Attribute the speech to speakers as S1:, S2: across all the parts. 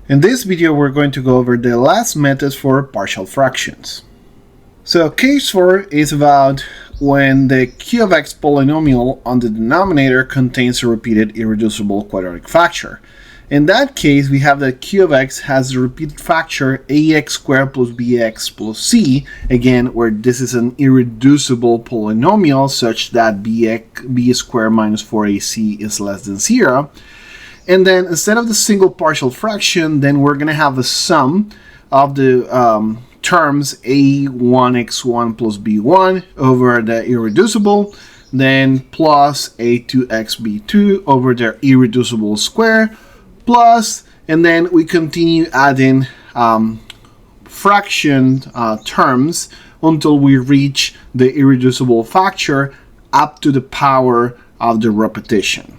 S1: In this video, we're going to go over the last method for partial fractions. So case 4 is about when the q of x polynomial on the denominator contains a repeated irreducible quadratic factor. In that case, we have that q of x has the repeated factor ax squared plus bx plus c, again, where this is an irreducible polynomial such that b squared minus 4ac is less than 0. And then instead of the single partial fraction, then we're going to have a sum of the terms a1x1 plus b1 over the irreducible, then plus a2xb2 over the irreducible square, plus, and then we continue adding fraction terms until we reach the irreducible factor up to the power of the repetition.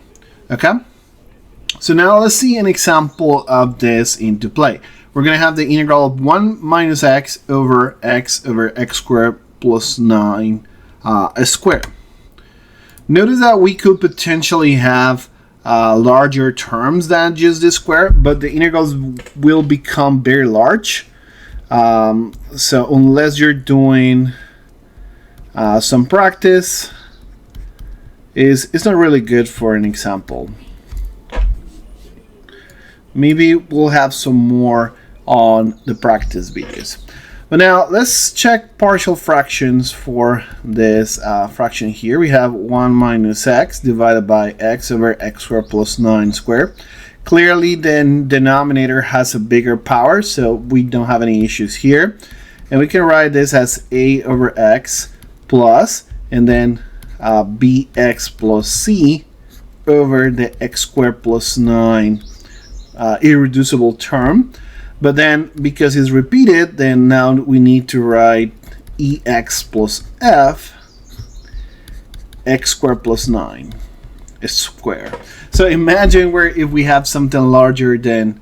S1: Okay? So now let's see an example of this into play. We're going to have the integral of 1 minus x over x squared plus 9 squared. Notice that we could potentially have larger terms than just the square, but the integrals will become very large. So unless you're doing some practice, it's not really good for an example. Maybe we'll have some more on the practice videos. But now let's check partial fractions for this fraction here. We have 1 minus x divided by x over x squared plus 9 squared. Clearly the denominator has a bigger power, so we don't have any issues here. And we can write this as a over x plus, and then bx plus c over the x squared plus 9 irreducible term. But then because it's repeated, then now we need to write ex plus f x squared plus 9 square. So imagine if we have something larger than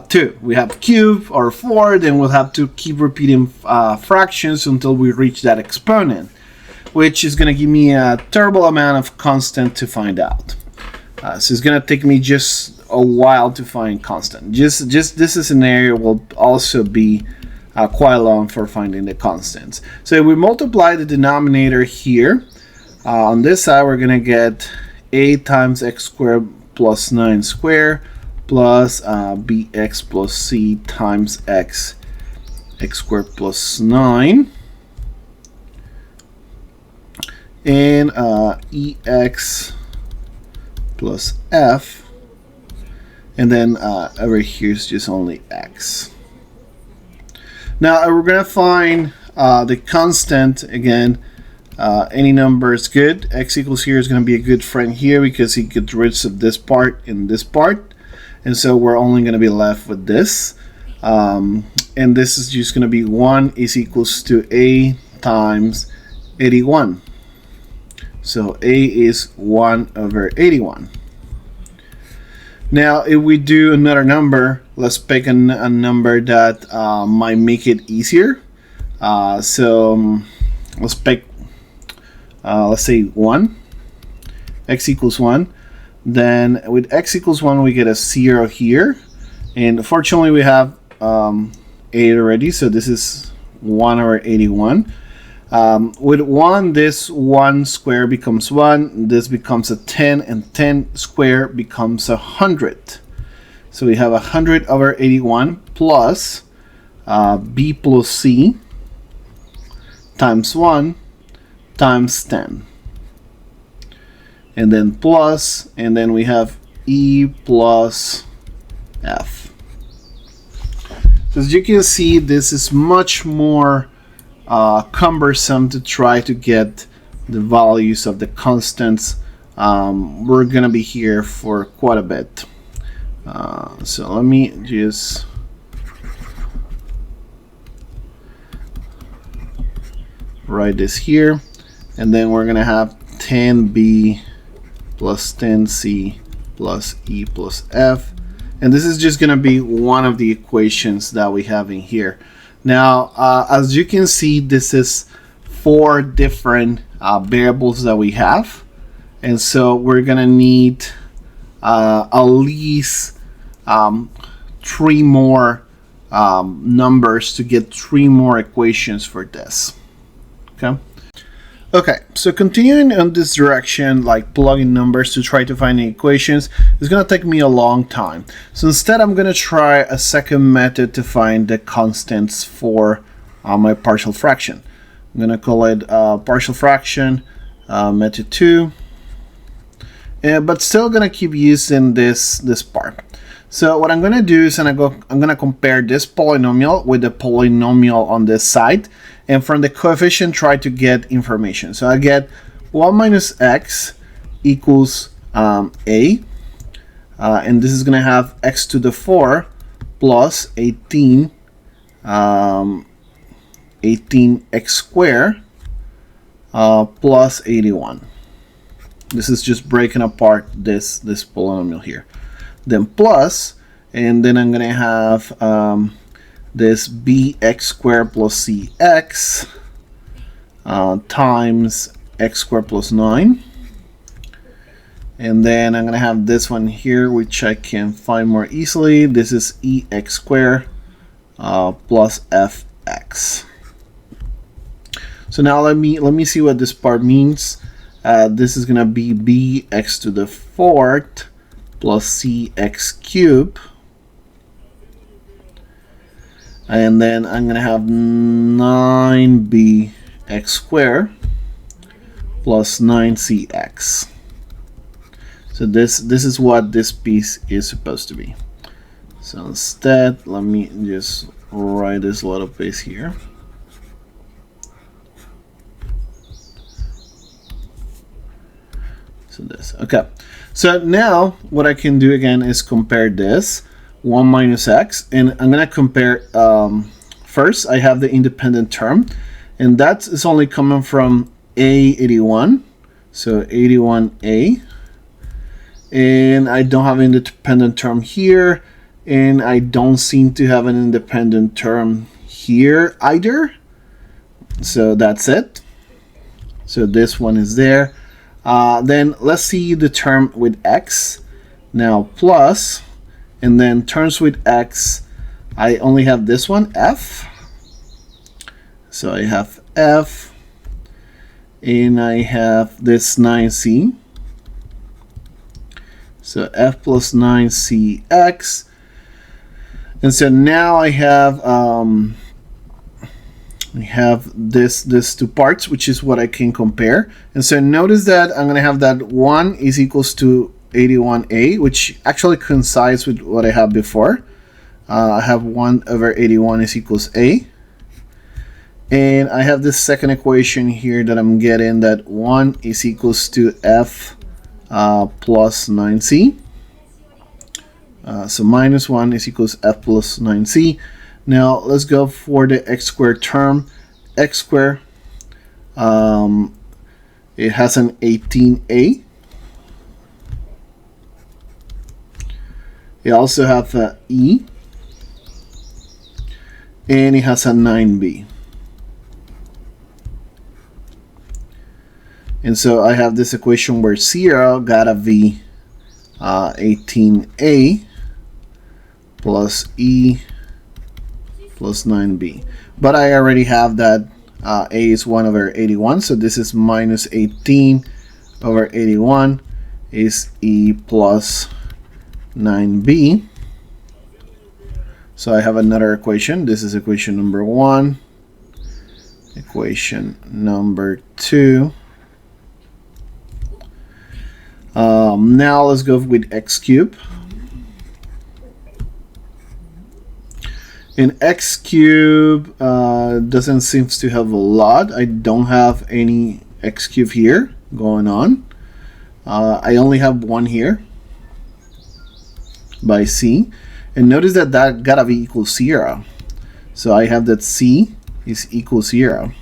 S1: 2. We have cube or 4, then we'll have to keep repeating fractions until we reach that exponent, which is going to give me a terrible amount of constant to find out. So it's going to take me just a while to find constant. Just this scenario will also be quite long for finding the constants. So if we multiply the denominator here, on this side we're going to get a times x squared plus 9 squared plus bx plus c times x squared plus 9, and ex plus f, and then over here is just only x. Now we're going to find the constant again. Any number is good. X equals here is going to be a good friend here because he gets rid of this part and this part, and so we're only going to be left with this. And this is just going to be 1 is equals to a times 81. So a is 1 over 81. Now if we do another number, let's pick a number that might make it easier. So let's pick, let's say 1. X equals 1. Then with x equals 1 we get a 0 here. And fortunately we have 8 already, so this is 1 over 81. With 1, this 1 square becomes 1, this becomes a 10, and 10 square becomes 100. So we have 100 over 81 plus b plus c times 1 times 10. And then plus, and then we have e plus f. So as you can see, this is much more cumbersome to try to get the values of the constants. We're gonna be here for quite a bit. So let me just write this here, and then we're gonna have 10b plus 10c plus e plus f, and this is just gonna be one of the equations that we have in here. Now, as you can see, this is 4 different variables that we have, and so we're gonna need at least 3 more numbers to get 3 more equations for this. Okay, so continuing in this direction, like plugging numbers to try to find the equations, is going to take me a long time. So instead, I'm going to try a second method to find the constants for my partial fraction. I'm going to call it partial fraction method 2, but still going to keep using this part. So what I'm going to do is I'm going to compare this polynomial with the polynomial on this side, and from the coefficient try to get information. So I get 1 minus x equals a, and this is going to have x to the 4 plus 18x squared plus 81. This is just breaking apart this polynomial here. Then plus, and then I'm going to have this bx squared plus cx times x squared plus 9. And then I'm going to have this one here, which I can find more easily. This is ex squared plus fx. So now let me see what this part means. This is going to be bx to the 4th plus cx cubed, and then I'm going to have 9bx squared plus 9cx. So this is what this piece is supposed to be. So instead, let me just write this little piece here. So this, okay. So now what I can do again is compare this 1 minus x, and I'm going to compare first I have the independent term, and that is only coming from A81, so 81a, and I don't have an independent term here, and I don't seem to have an independent term here either, so that's it. So this one is there. Then let's see the term with x. Now plus, and then terms with x, I only have this one, f. So I have f, and I have this 9c. So f plus 9cx. And so now I have we have this two parts, which is what I can compare. And so notice that I'm going to have that 1 is equals to 81a, which actually coincides with what I had before. I have 1 over 81 is equals a. And I have this second equation here that I'm getting, that 1 is equals to f plus 9c. So minus 1 is equals f plus 9c. Now let's go for the x squared term. X squared, it has an 18a. It also has an e, and it has a 9b. And so I have this equation where 0 gotta be 18a plus e plus 9b. But I already have that a is 1 over 81, so this is minus 18 over 81 is e plus 9b. So I have another equation. This is equation number 1. Equation number 2. Now let's go with x cubed. And x cubed doesn't seem to have a lot. I don't have any x cubed here going on. I only have one here by c. And notice that that gotta be equal 0. So I have that c is equal 0.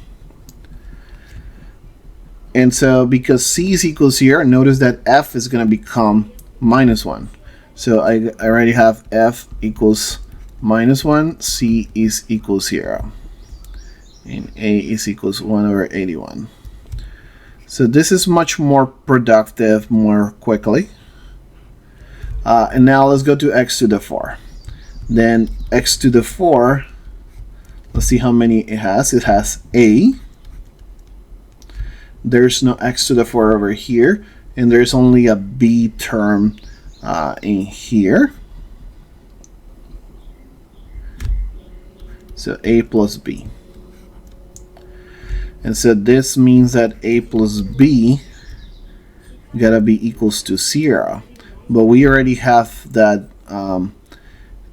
S1: And so because c is equal 0, notice that f is going to become minus 1. So I already have f equals minus 1, c is equal 0. And a is equals 1 over 81. So this is much more productive, more quickly. And now let's go to x to the 4. Then x to the 4, let's see how many it has. It has a. There's no x to the 4 over here, and there's only a b term in here. So a plus b. And so this means that a plus b gotta be equals to 0. But we already have that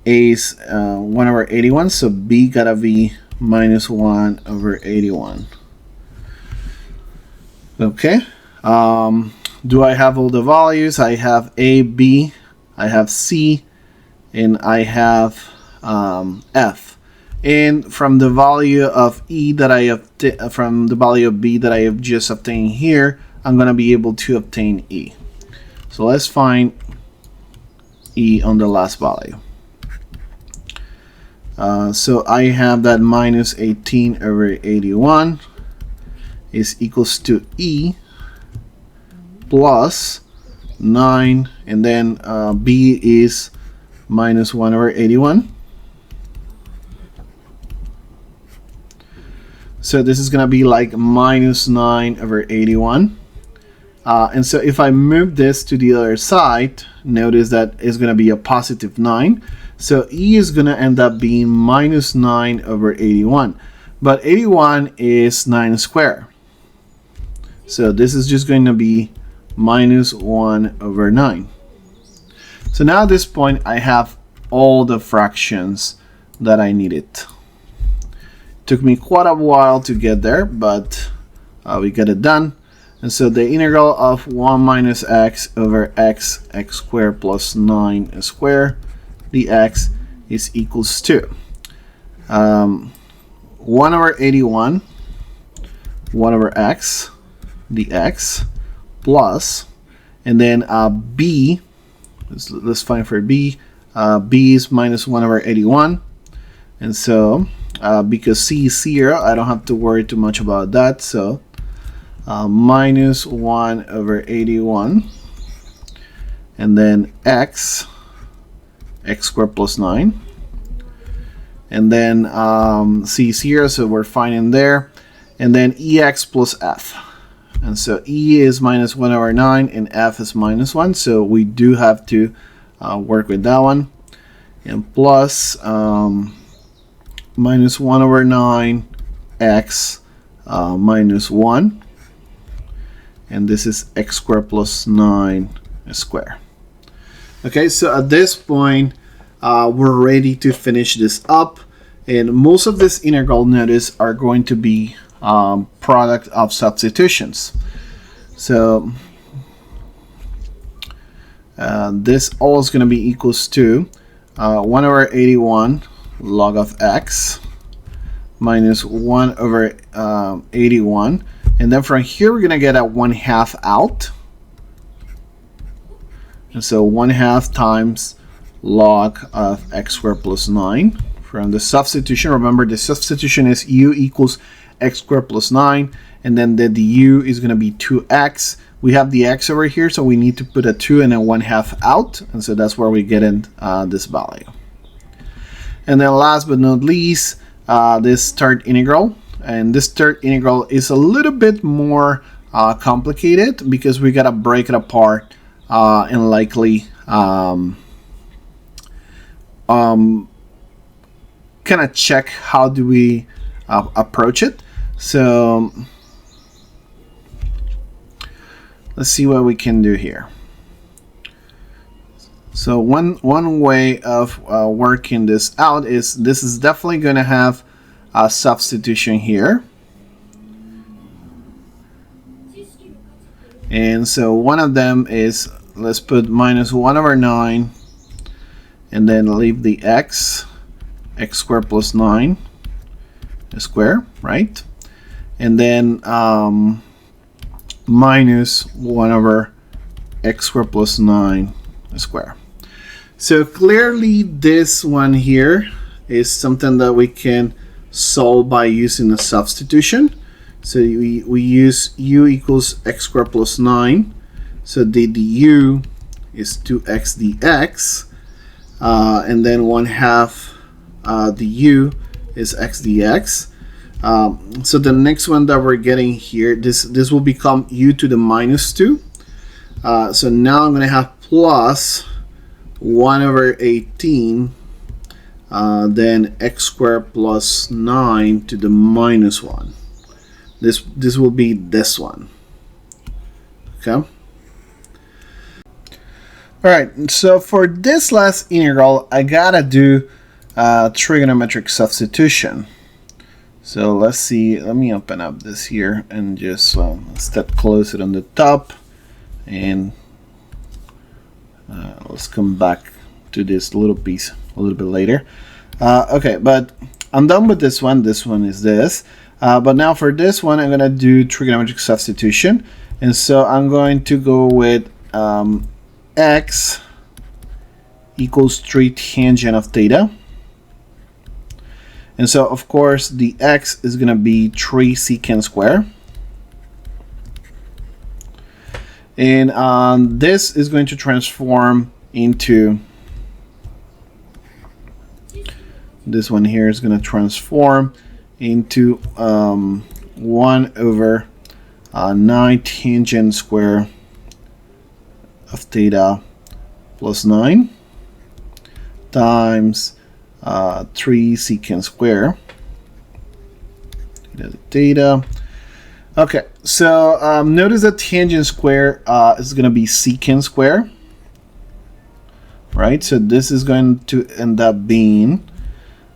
S1: a's 1 over 81, so b gotta be minus 1 over 81. Okay. Do I have all the values? I have a, b, I have c, and I have f. And from the value of e that I have, from the value of b that I have just obtained here, I'm gonna be able to obtain e. So let's find e on the last value. So I have that minus 18 over 81 is equals to e plus 9, and then b is minus 1 over 81. So this is going to be like minus 9 over 81. And so if I move this to the other side, notice that it's going to be a positive 9. So e is going to end up being minus 9 over 81. But 81 is 9 squared. So this is just going to be minus 1 over 9. So now at this point, I have all the fractions that I needed. Took me quite a while to get there, but we got it done. And so the integral of 1 minus x over x squared plus 9 squared dx is equals to 1 over 81 1 over x dx plus, and then b, let's find for b, b is minus 1 over 81, and so because c is 0, I don't have to worry too much about that. So minus 1 over 81, and then x squared plus 9, and then c is 0, so we're fine in there, and then ex plus f. And so e is minus 1 over 9 and f is minus 1, so we do have to work with that one. And plus minus 1 over 9 x minus 1, and this is x squared plus 9 squared. Okay, so at this point we're ready to finish this up, and most of this integral, notice, are going to be product of substitutions. So this all is going to be equals to 1 over 81 log of x minus 1 over 81, and then from here we're going to get a 1/2 out, and so 1/2 times log of x squared plus 9 from the substitution. Remember, the substitution is u equals x squared plus 9, and then the du is going to be 2x. We have the x over here, so we need to put a 2 and a 1/2 out, and so that's where we get in this value. And then last but not least, this third integral. And this third integral is a little bit more complicated because we got to break it apart and likely kind of check how do we approach it. So let's see what we can do here. So one way of working this out is this is definitely going to have a substitution here. And so one of them is, let's put minus 1 over 9 and then leave the x squared plus 9 square, right? And then minus 1 over x squared plus 9 square. So clearly this one here is something that we can solve by using a substitution. So we use u equals x squared plus 9. So the du is 2x dx. and then 1/2 the u is x dx. So the next one that we're getting here, this will become u to the minus 2. So now I'm going to have plus 1/18, then x squared plus 9 to the minus 1. This will be this one. Okay. Alright, so for this last integral, I gotta do trigonometric substitution. So let's see, let me open up this here and just step close it on the top, and let's come back to this little piece a little bit later. Okay, but I'm done with this one. This one is this. But now for this one, I'm going to do trigonometric substitution. And so I'm going to go with x equals 3 tangent of theta. And so, of course, the x is going to be 3 secant square. And this is going to transform into, this one here is going to transform into 1/9 tangent square of theta plus 9 times 3 secant square theta. Okay, so notice that tangent square is going to be secant square, right? So this is going to end up being,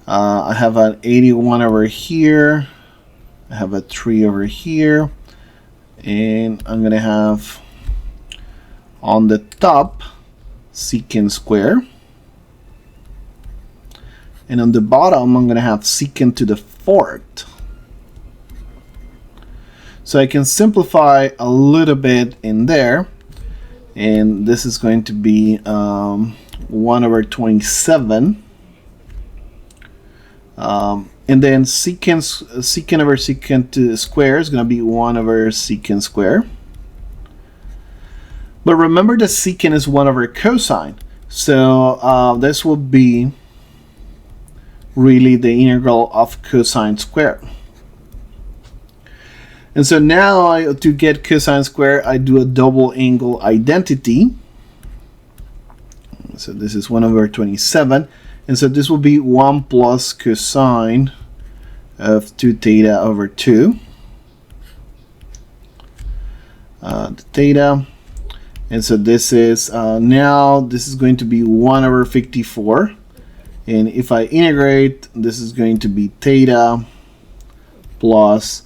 S1: I have an 81 over here, I have a 3 over here, and I'm going to have on the top secant square, and on the bottom I'm going to have secant to the 4th. So I can simplify a little bit in there, and this is going to be 1/27, and then secant over secant square is going to be 1/secant square. But remember that secant is 1/cosine, so this will be really the integral of cosine square. And so now to get cosine square, I do a double angle identity. So this is 1/27. And so this will be 1 plus cosine of 2 theta over 2. The theta. And so this is, now this is going to be 1/54. And if I integrate, this is going to be theta plus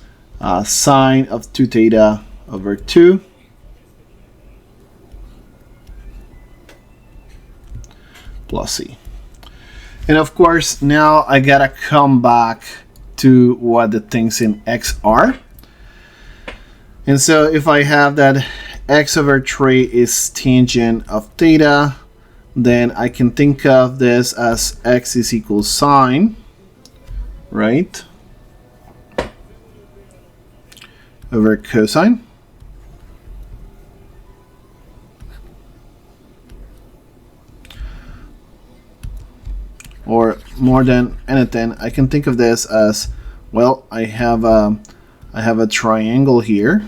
S1: sine of 2 theta over 2 plus c. And of course, now I gotta come back to what the things in x are. And so if I have that x/3 is tangent of theta, then I can think of this as x is equal sine, right, over cosine. Or more than anything, I can think of this as, well, I have a triangle here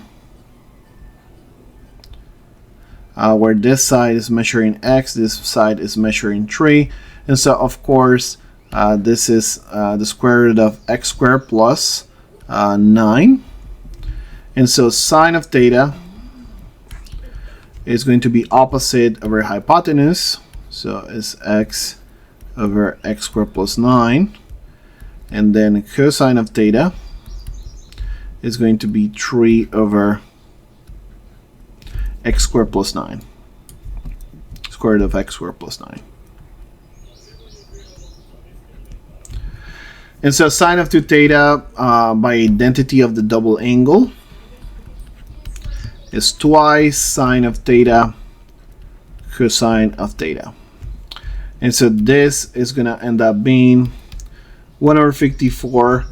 S1: where this side is measuring x, this side is measuring 3, and so of course this is the square root of x squared plus 9. And so sine of theta is going to be opposite over hypotenuse. So it's x over x squared plus 9. And then cosine of theta is going to be 3 over x squared plus 9. Square root of x squared plus 9. And so sine of 2 theta by identity of the double angle is twice sine of theta cosine of theta. And so this is going to end up being 1/54,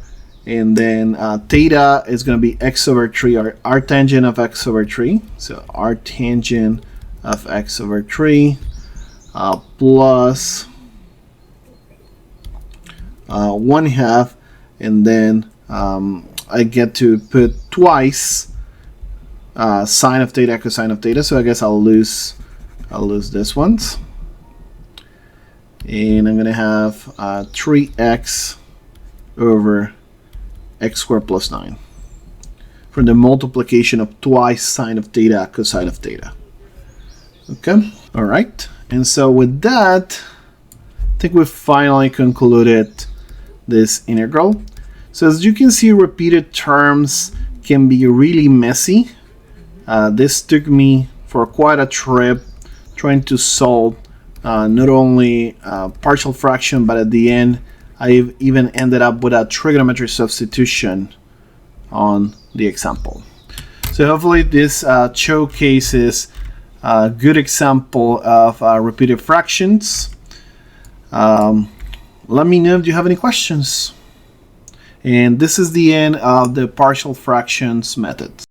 S1: and then theta is going to be x/3, or arctangent of x/3. So arctangent of x/3 plus 1/2, and then I get to put twice sine of theta, cosine of theta. So I guess I'll lose this ones, and I'm gonna have 3x over x squared plus 9 for the multiplication of twice sine of theta, cosine of theta. Okay, all right. And so with that, I think we've finally concluded this integral. So as you can see, repeated terms can be really messy. This took me for quite a trip trying to solve not only partial fraction, but at the end I even ended up with a trigonometric substitution on the example. So hopefully this showcases a good example of repeated fractions. Let me know if you have any questions. And this is the end of the partial fractions methods.